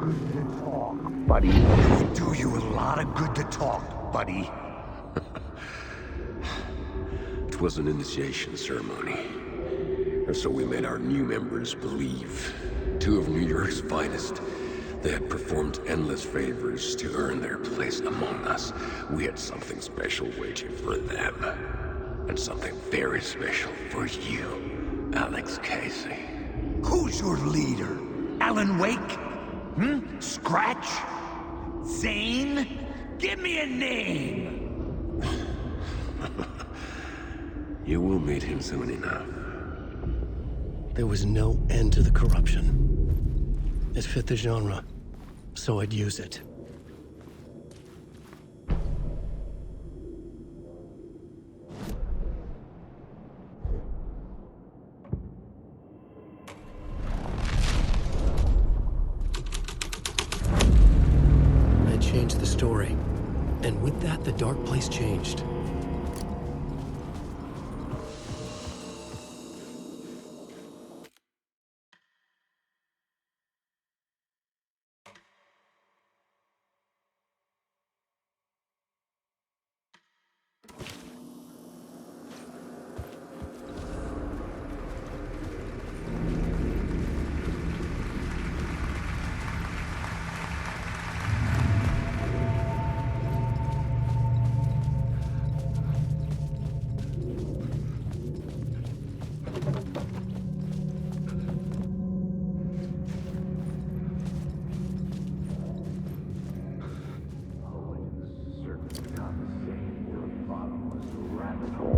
good to talk, buddy. It'll do you a lot of good to talk, buddy. It was an initiation ceremony. Or so we made our new members believe. Two of New York's finest. They had performed endless favors to earn their place among us. We had something special waiting for them. And something very special for you, Alex Casey. Who's your leader? Alan Wake? Scratch? Zane? Give me a name! You will meet him soon enough. There was no end to the corruption. It fit the genre, so I'd use it. I changed the story, and with that, the dark place changed.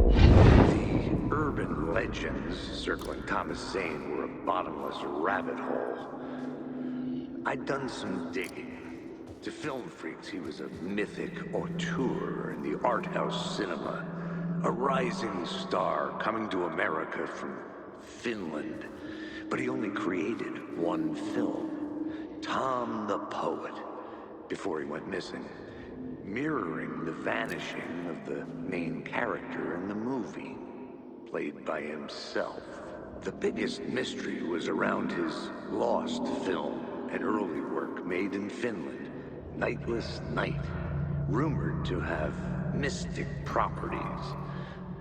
The urban legends circling Thomas Zane were a bottomless rabbit hole. I'd done some digging. To film freaks, he was a mythic auteur in the art house cinema. A rising star coming to America from Finland. But he only created one film, Tom the Poet, before he went missing, mirroring the vanishing of the main character in the movie, played by himself. The biggest mystery was around his lost film, an early work made in Finland, Nightless Night, rumored to have mystic properties.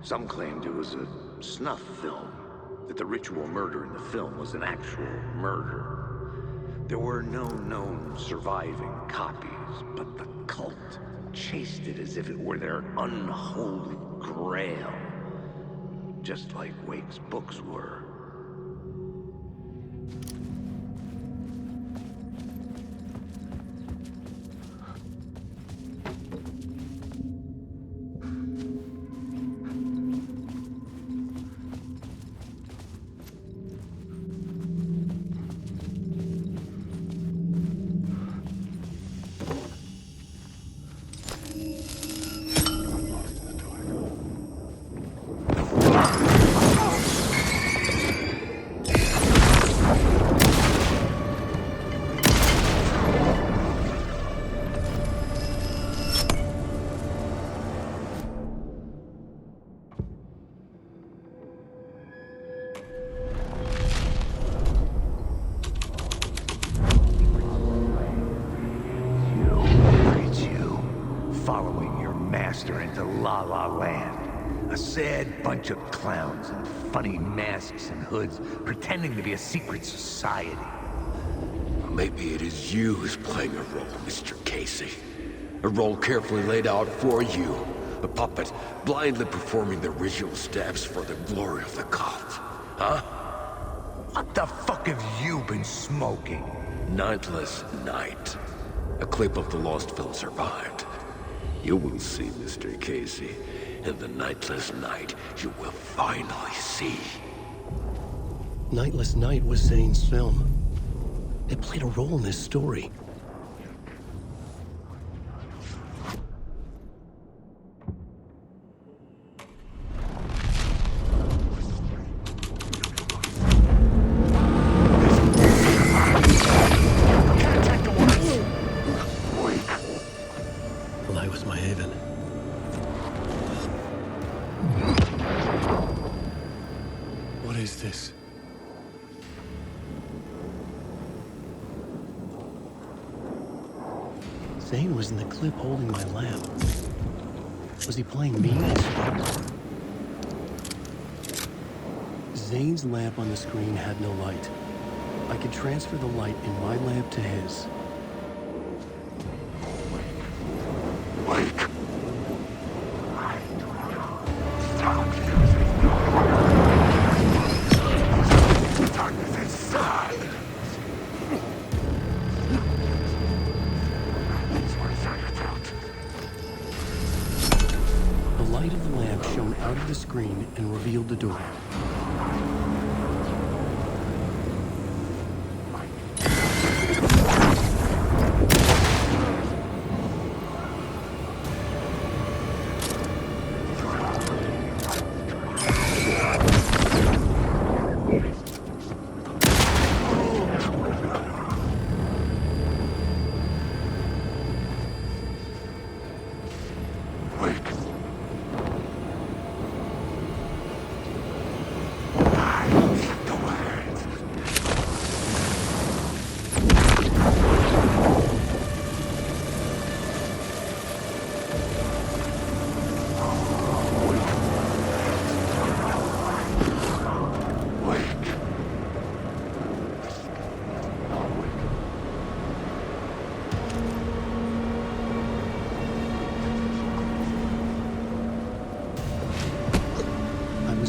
Some claimed it was a snuff film, that the ritual murder in the film was an actual murder. There were no known surviving copies, but the cult chased it as if it were their unholy grail, just like Wake's books were. Following your master into La La Land. A sad bunch of clowns in funny masks and hoods pretending to be a secret society. Maybe it is you who's playing a role, Mr. Casey. A role carefully laid out for you. A puppet blindly performing the ritual steps for the glory of the cult. Huh? What the fuck have you been smoking? Nightless Night. A clip of the lost film survived. You will see, Mr. Casey. In the Nightless Night, you will finally see. Nightless Night was Zane's film. It played a role in this story. Lie was my haven. What is this? Zane was in the clip holding my lamp. Was he playing me instead? Zane's lamp on the screen had no light. I could transfer the light in my lamp to his. Wake. Darkness inside. The light of the lamp shone out of the screen and revealed the door.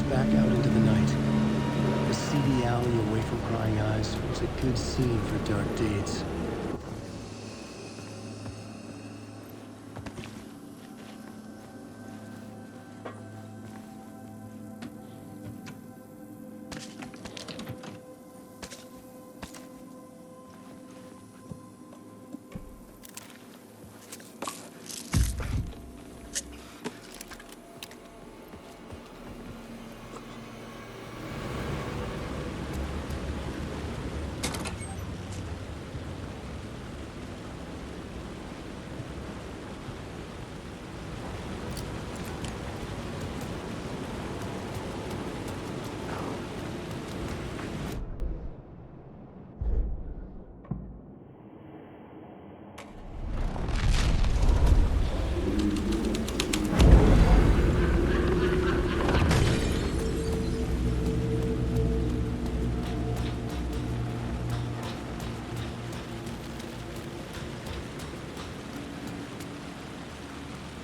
Back out into the night. The seedy alley away from prying eyes was a good scene for dark deeds.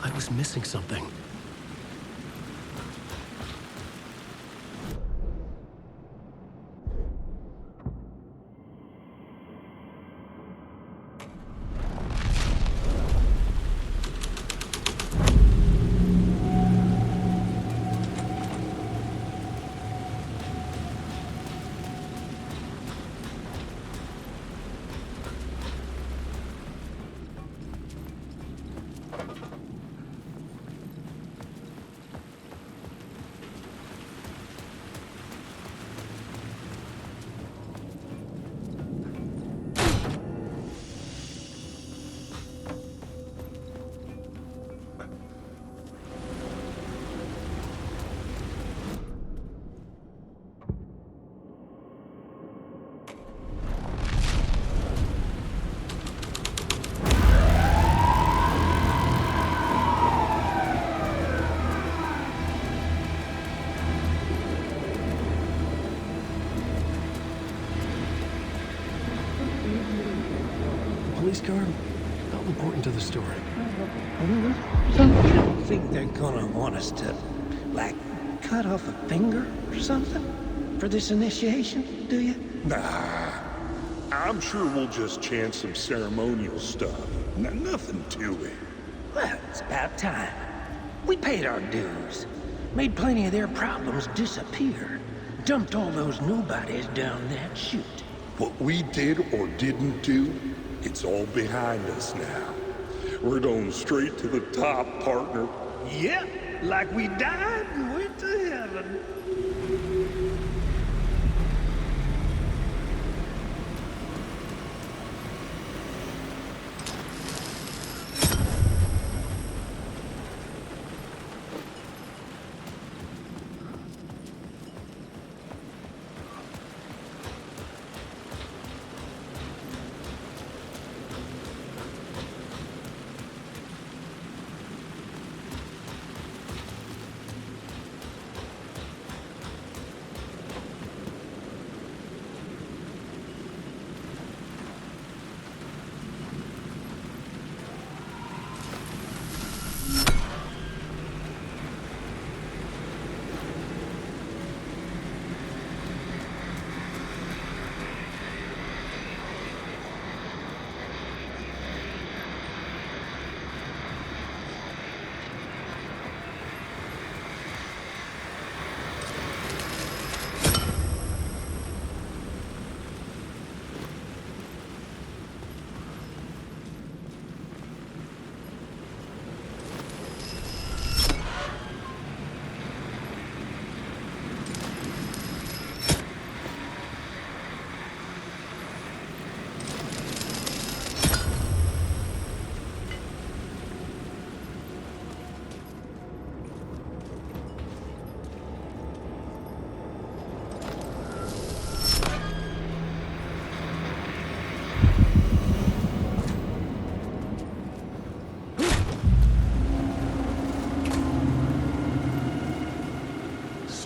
I was missing something. Police car? How important to the story? You don't think they're gonna want us to, like, cut off a finger or something for this initiation, do you? Nah, I'm sure we'll just chant some ceremonial stuff. Nothing to it. Well, it's about time. We paid our dues, made plenty of their problems disappear, dumped all those nobodies down that chute. What we did or didn't do, it's all behind us now. We're going straight to the top, partner. Yep, like we died and went to heaven.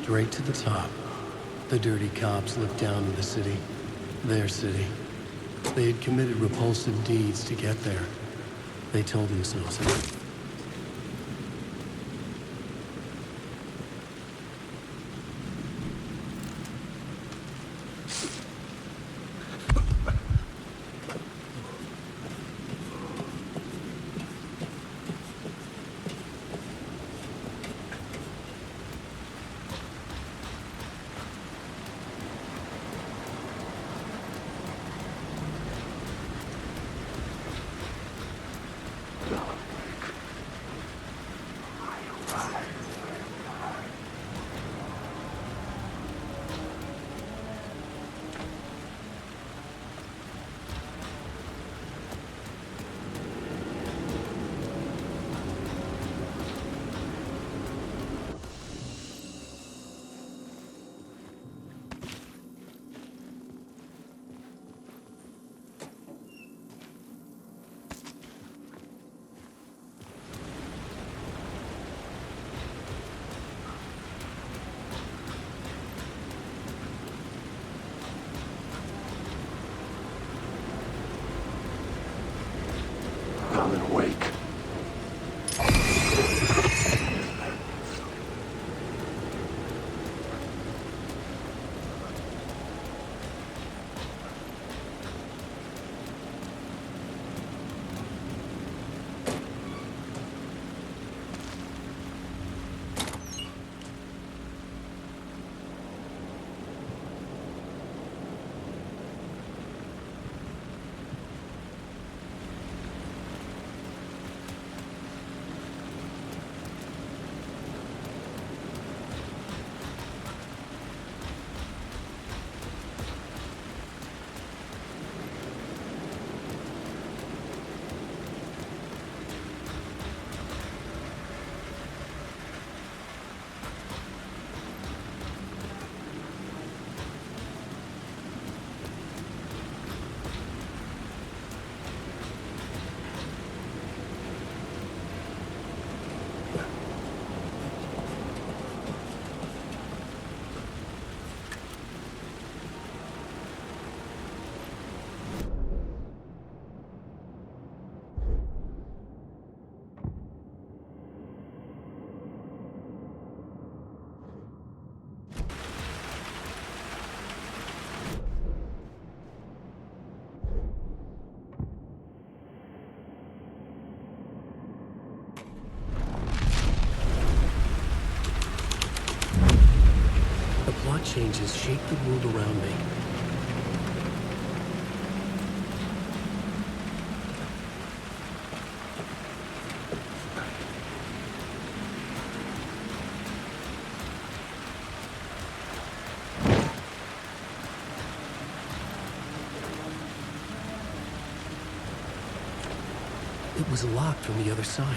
straight to the top. The dirty cops looked down to the city. Their city. They had committed repulsive deeds to get there. They told themselves it. I'm awake. Plot changes shape the world around me. It was locked from the other side.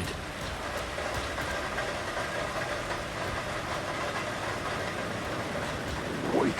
Awake.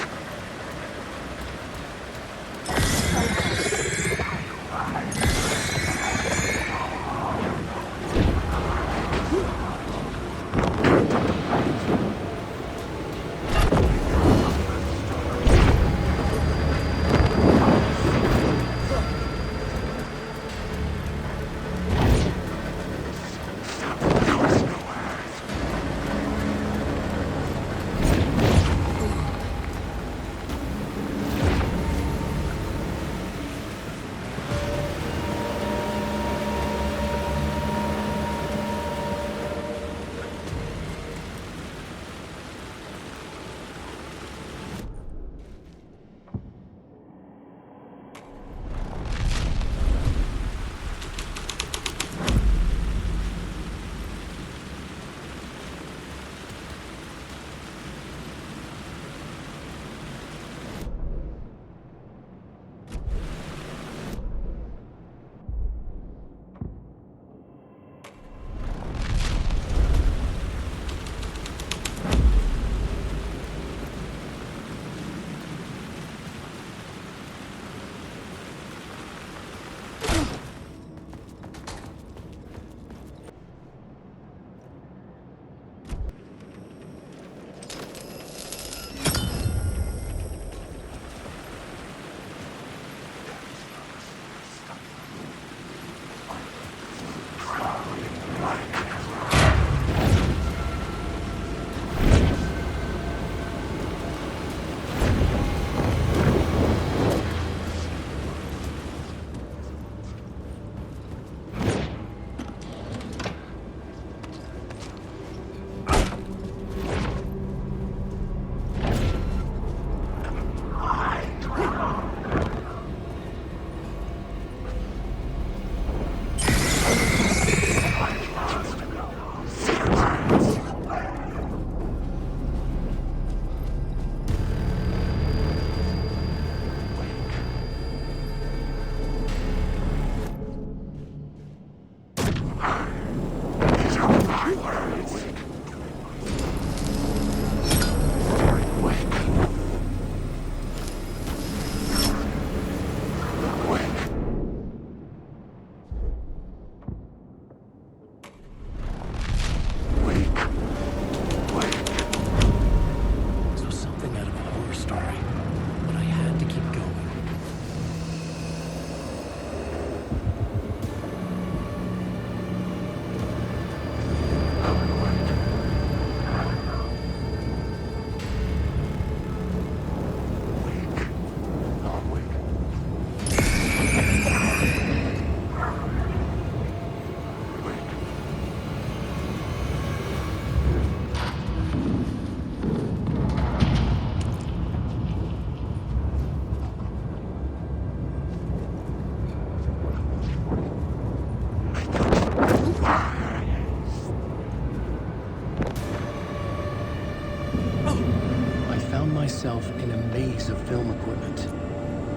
himself in a maze of film equipment.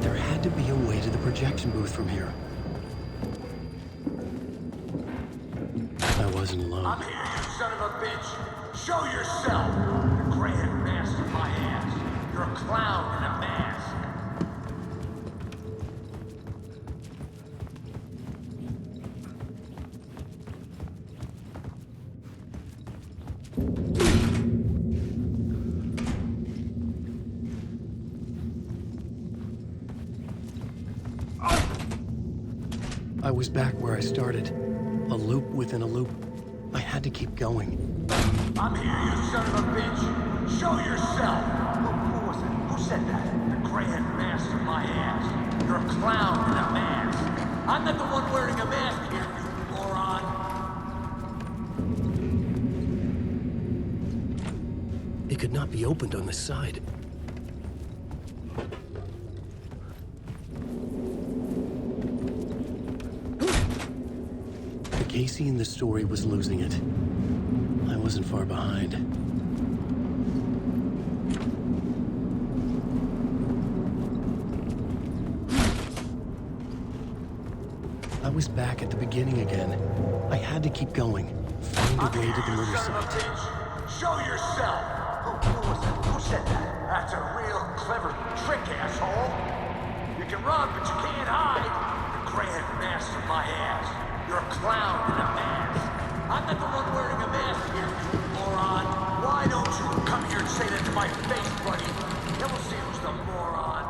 There had to be a way to the projection booth from here. I wasn't alone. I'm here, you son of a bitch! Show yourself! The grand master my ass! You're a clown in a mask! I was back where I started. A loop within a loop. I had to keep going. I'm here, you son of a bitch! Show yourself! Who was it? Who said that? The grand master my ass! You're a clown in a mask! I'm not the one wearing a mask here, you moron! It could not be opened on this side. Casey in the story was losing it. I wasn't far behind. I was back at the beginning again. I had to keep going. Find a way to the murder site. Show yourself! Who was it? Who said that? That's a real clever trick, asshole! You can run, but you can't hide! The grand master my ass! You're a clown in a mask. I'm not the one wearing a mask here, you moron. Why don't you come here and say that to my face, buddy? Then we'll see who's the moron.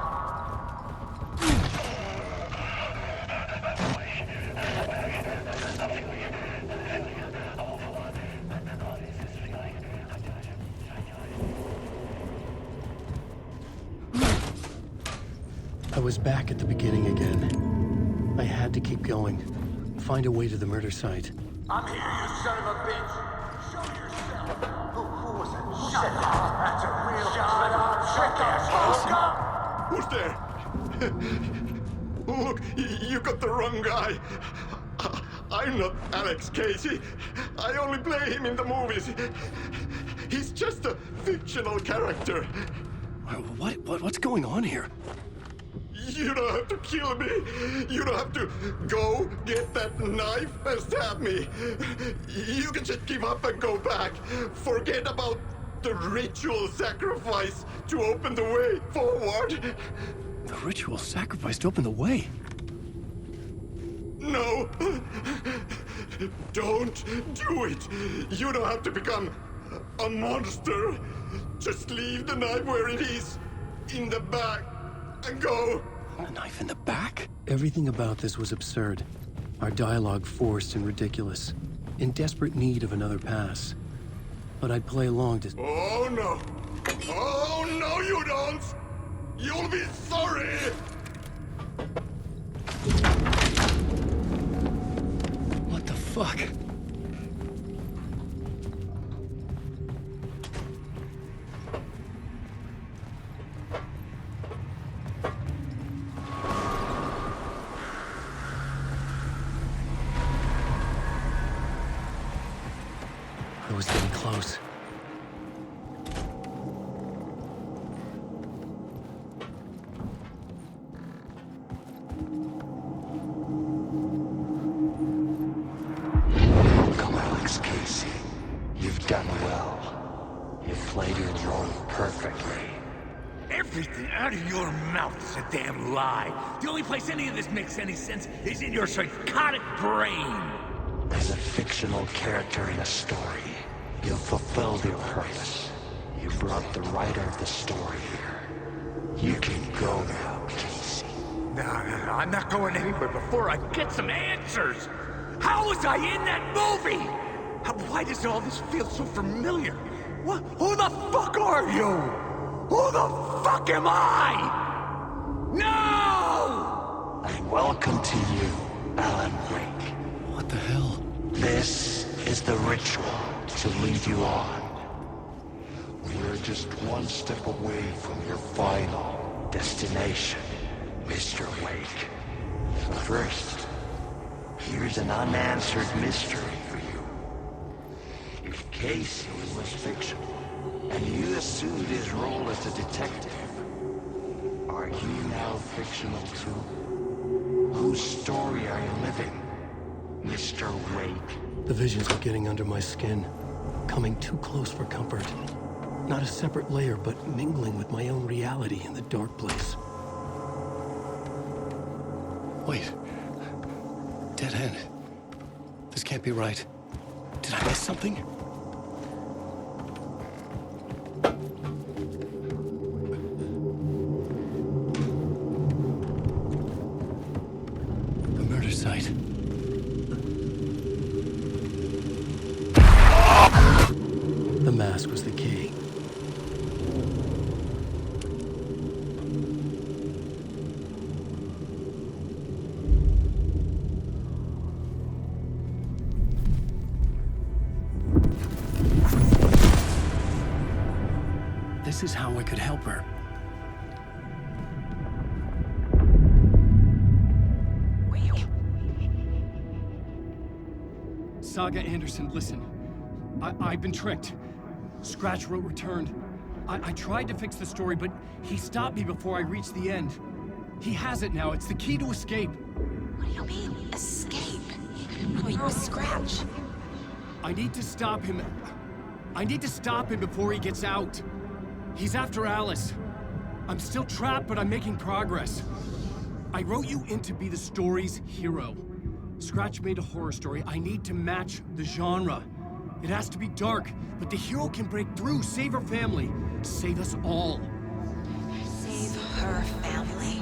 I was back at the beginning again. I had to keep going. Find a way to the murder site. I'm here, you son of a bitch! Show yourself! Who was it? Who said that? That's a real clever trick, asshole! Who's there? Look, you got the wrong guy. I'm not Alex Casey. I only play him in the movies. He's just a fictional character. What's going on here? You don't have to kill me. You don't have to go get that knife and stab me. You can just give up and go back. Forget about the ritual sacrifice to open the way forward. The ritual sacrifice to open the way? No. Don't do it. You don't have to become a monster. Just leave the knife where it is, in the back, and go. A knife in the back? Everything about this was absurd. Our dialogue forced and ridiculous. In desperate need of another pass. But I'd play along to... Oh no! Oh no, you don't! You'll be sorry! What the fuck? I was getting close. Welcome, Alex Casey. You've done well. You've played your role perfectly. Everything out of your mouth is a damn lie. The only place any of this makes any sense is in your psychotic brain. As a fictional character in a story, you've fulfilled your purpose. You brought the writer of the story here. You can go now, Casey. No, I'm not going anywhere before I get some answers. How was I in that movie? Why does all this feel so familiar? What? Who the fuck are you? Who the fuck am I? No! And welcome to you, Alan Wake. What the hell? This is the ritual to lead you on. We're just one step away from your final destination, Mr. Wake. But first, here's an unanswered mystery for you. If Casey was fictional, And you assumed his role as a detective. Are you now fictional too? Whose story are you living, Mr. Wake? The visions are getting under my skin, coming too close for comfort. Not a separate layer, but mingling with my own reality in the dark place. Wait. Dead end. This can't be right. Did I miss something? The murder site. The mask was the key. This is how I could help her. Saga Anderson, listen. I've been tricked. Scratch wrote returned. I tried to fix the story, but he stopped me before I reached the end. He has it now. It's the key to escape. What do you mean, escape? Oh, you're a Scratch. I need to stop him. I need to stop him before he gets out. He's after Alice. I'm still trapped, but I'm making progress. I wrote you in to be the story's hero. Scratch made a horror story. I need to match the genre. It has to be dark, but the hero can break through, save her family, save us all. Save her family?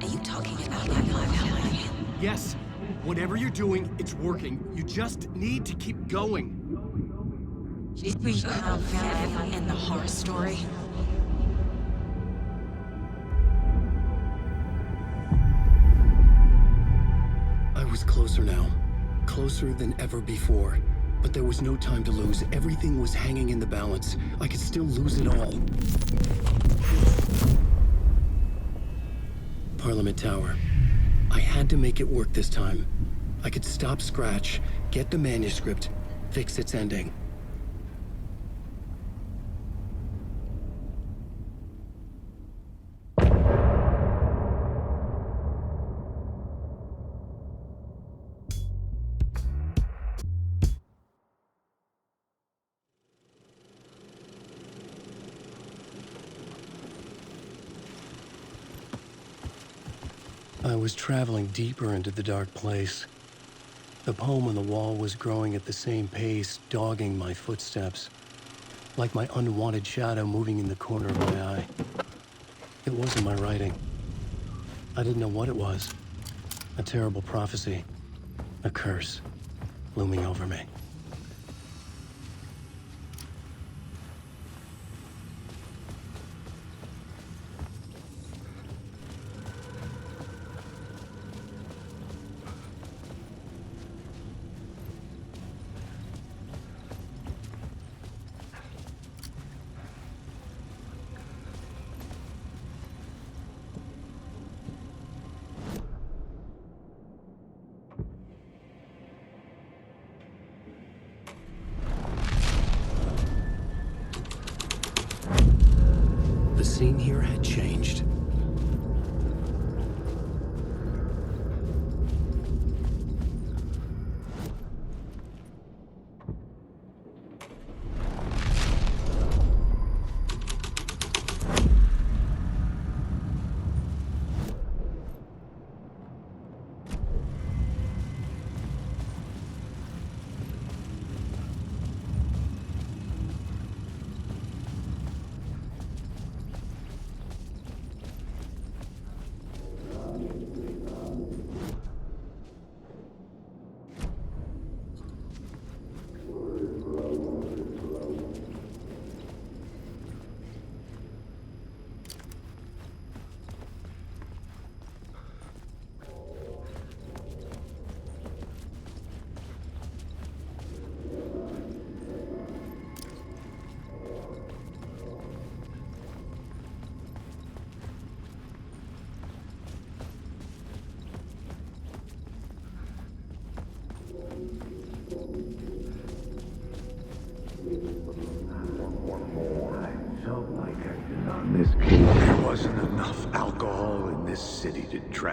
Are you talking about my family? Yes, whatever you're doing, it's working. You just need to keep going. We have family in the horror story. I was closer now. Closer than ever before. But there was no time to lose. Everything was hanging in the balance. I could still lose it all. Parliament Tower. I had to make it work this time. I could stop Scratch, get the manuscript, fix its ending. I was traveling deeper into the dark place. The poem on the wall was growing at the same pace, dogging my footsteps, like my unwanted shadow moving in the corner of my eye. It wasn't my writing. I didn't know what it was. A terrible prophecy, a curse, looming over me.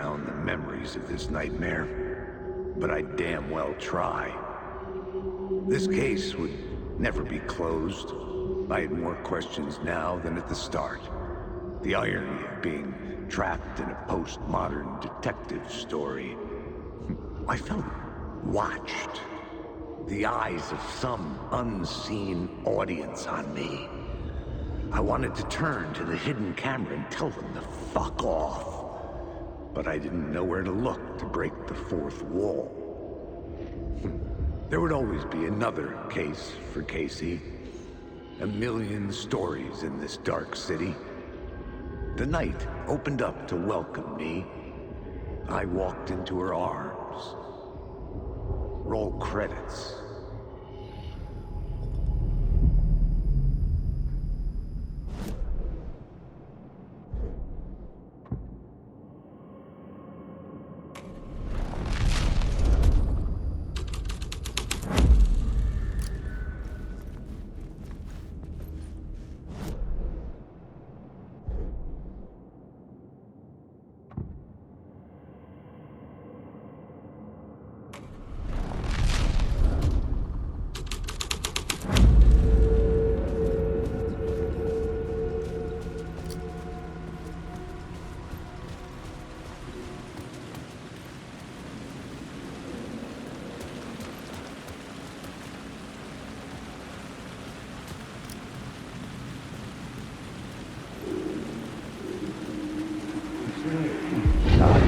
drown the memories of this nightmare, but I damn well try. This case would never be closed. I had more questions now than at the start. The irony of being trapped in a postmodern detective story. I felt watched. The eyes of some unseen audience on me. I wanted to turn to the hidden camera and tell them to fuck off. But I didn't know where to look to break the fourth wall. There would always be another case for Casey. A million stories in this dark city. The night opened up to welcome me. I walked into her arms. Roll credits.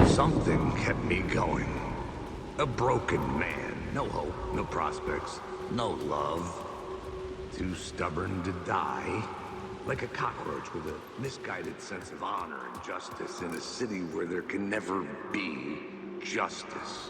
Something kept me going. A broken man. No hope, no prospects, no love. Too stubborn to die. Like a cockroach with a misguided sense of honor and justice in a city where there can never be justice.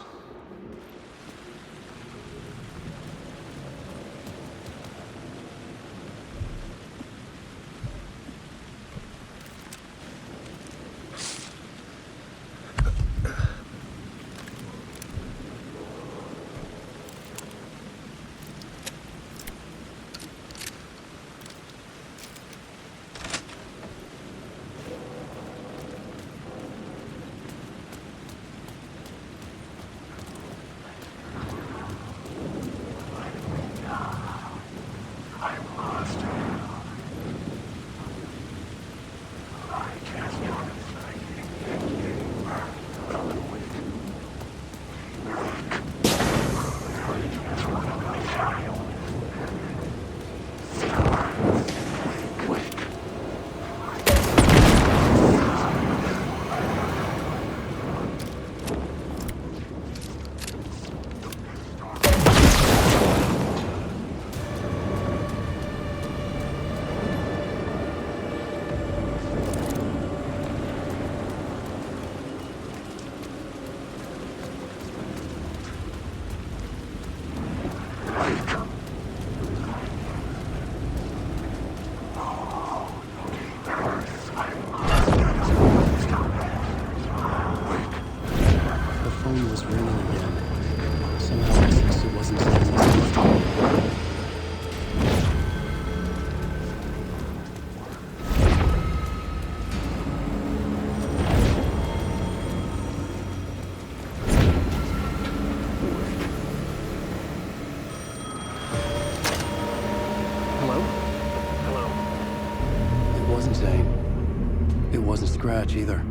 Scratch either.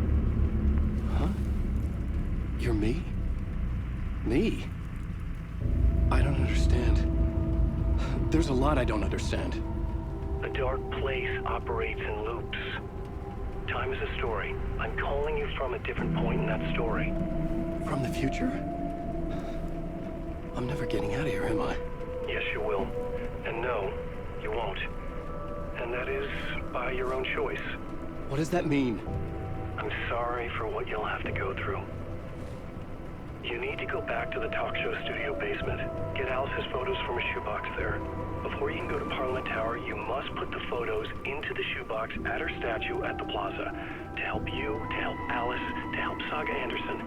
Huh? You're me? Me? I don't understand. There's a lot I don't understand. The dark place operates in loops. Time is a story. I'm calling you from a different point in that story. From the future? I'm never getting out of here, am I? Yes, you will. And no, you won't. And that is by your own choice. What does that mean? I'm sorry for what you'll have to go through. You need to go back to the talk show studio basement. Get Alice's photos from a shoebox there. Before you can go to Parliament Tower, you must put the photos into the shoebox at her statue at the plaza. To help you, to help Alice, to help Saga Anderson.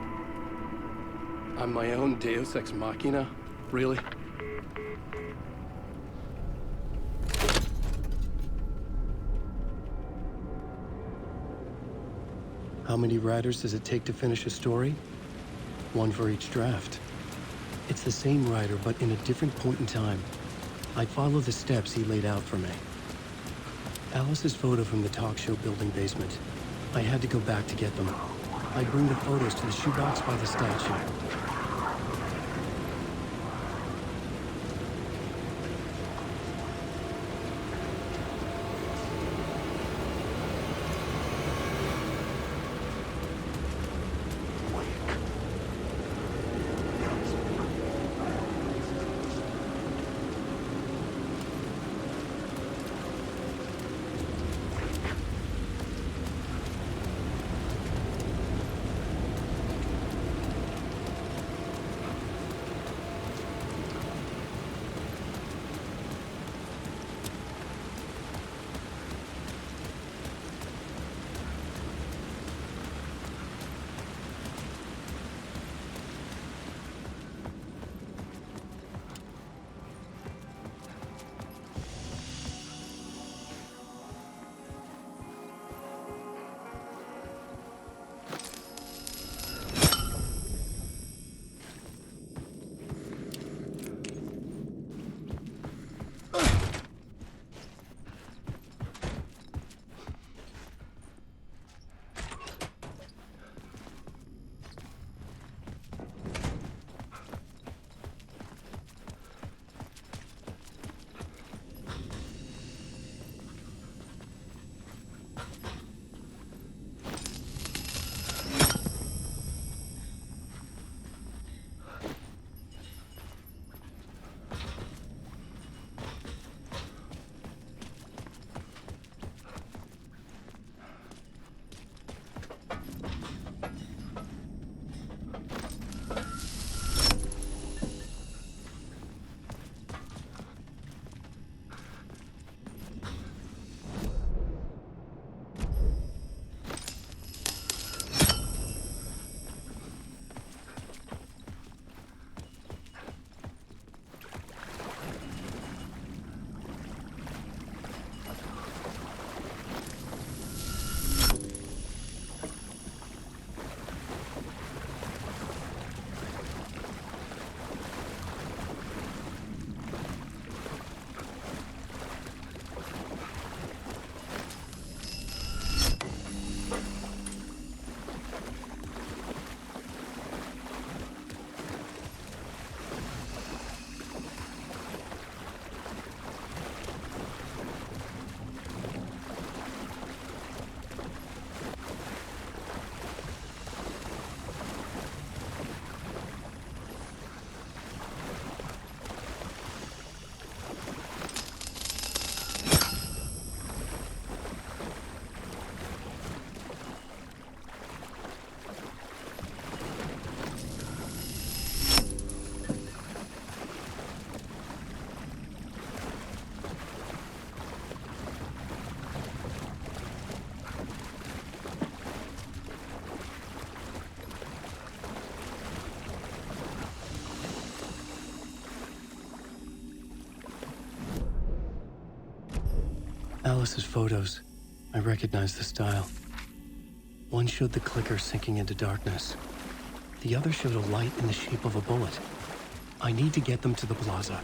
I'm my own Deus Ex Machina? Really? How many writers does it take to finish a story? One for each draft. It's the same writer, but in a different point in time. I follow the steps he laid out for me. Alice's photo from the talk show building basement. I had to go back to get them. I'd bring the photos to the shoebox by the statue. Alice's photos. I recognize the style. One showed the clicker sinking into darkness. The other showed a light in the shape of a bullet. I need to get them to the plaza.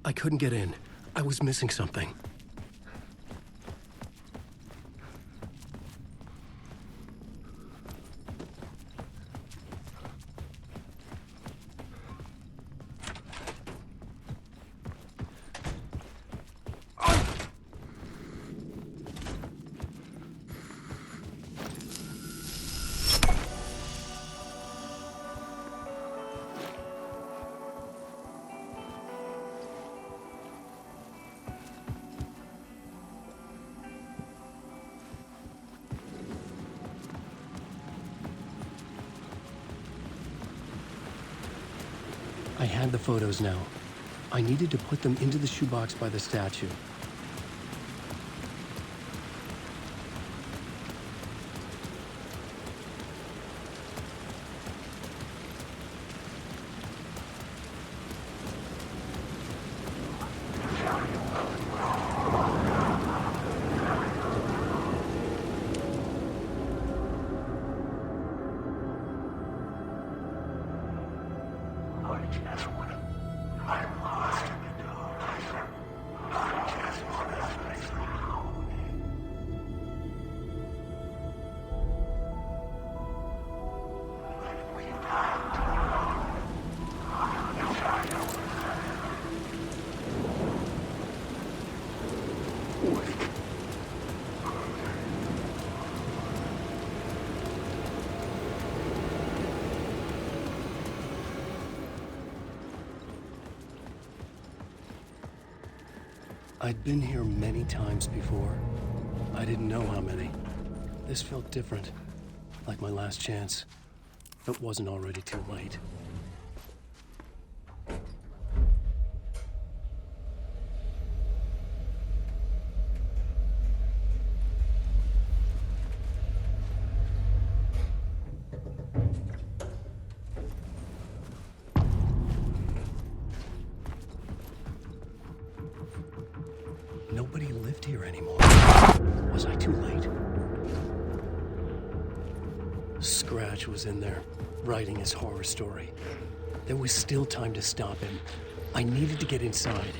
I couldn't get in. I was missing something. had the photos now. I needed to put them into the shoebox by the statue. I'd been here many times before. I didn't know how many. This felt different, like my last chance. If it wasn't already too late. Nobody lived here anymore. Was I too late? Scratch was in there, writing his horror story. There was still time to stop him. I needed to get inside.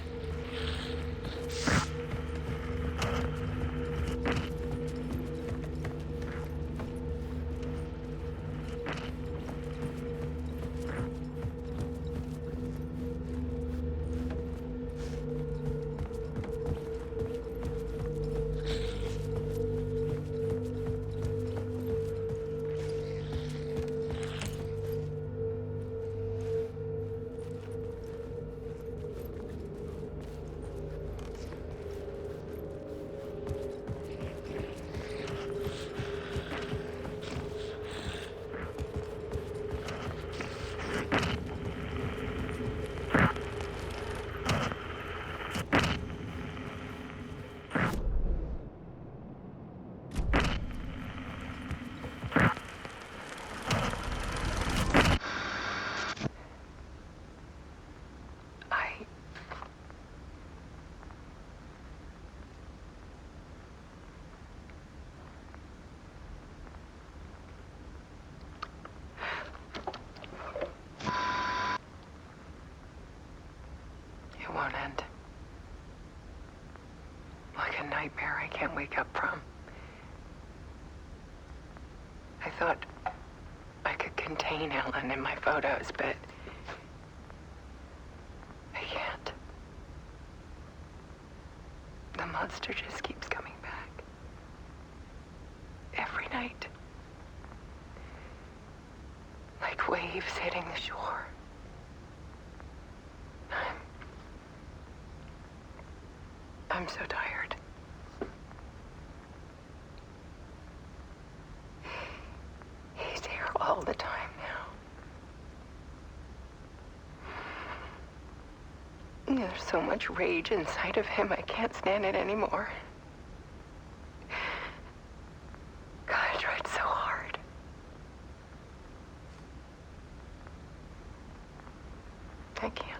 It won't end. Like a nightmare I can't wake up from. I thought I could contain Ellen in my photos, but I can't. The monster just keeps coming back. Every night. Like waves hitting the shore. I'm so tired. He's here all the time now. There's so much rage inside of him, I can't stand it anymore. God, I tried so hard. I can't.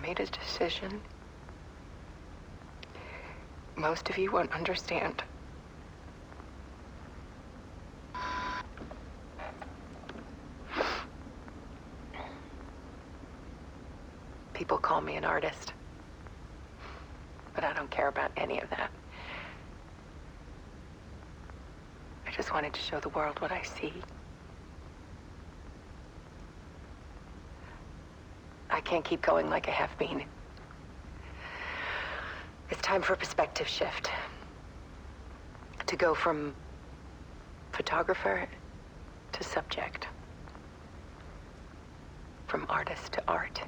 Made a decision. Most of you won't understand. People call me an artist, but I don't care about any of that. I just wanted to show the world what I see. I can't keep going like I have been. It's time for a perspective shift. To go from photographer to subject. from artist to art.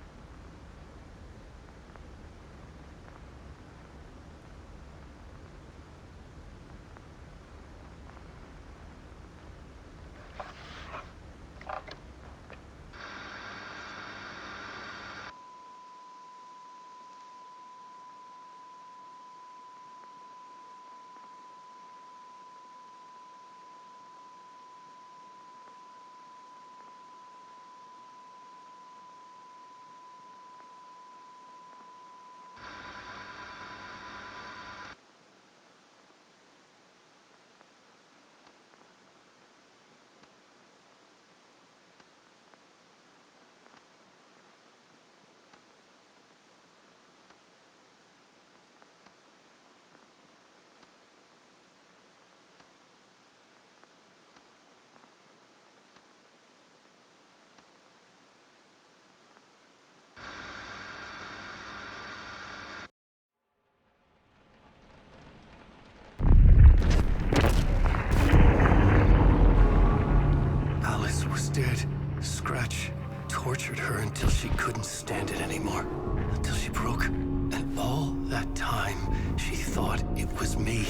Alice was dead. Scratch tortured her until she couldn't stand it anymore. Until she broke. And all that time, she thought it was me.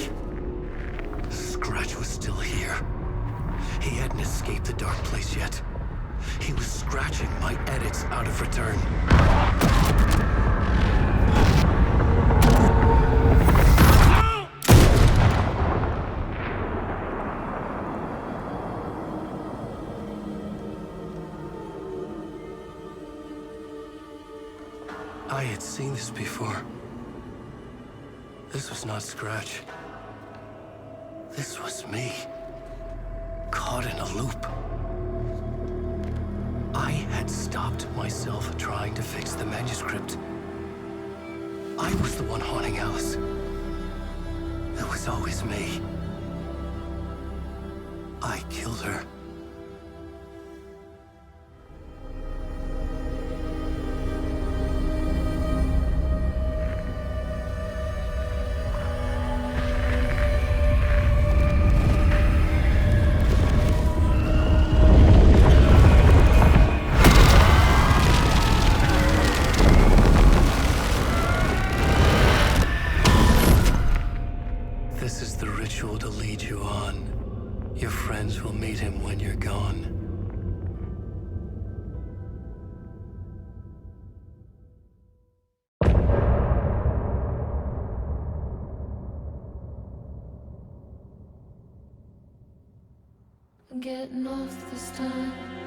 Scratch was still here. He hadn't escaped the dark place yet. He was scratching my edits out of return. I had seen this before. This was not Scratch. This was me. Caught in a loop. I had stopped myself trying to fix the manuscript. I was the one haunting Alice. It was always me. I killed her. This is the ritual to lead you on. Your friends will meet him when you're gone. I'm getting off this time.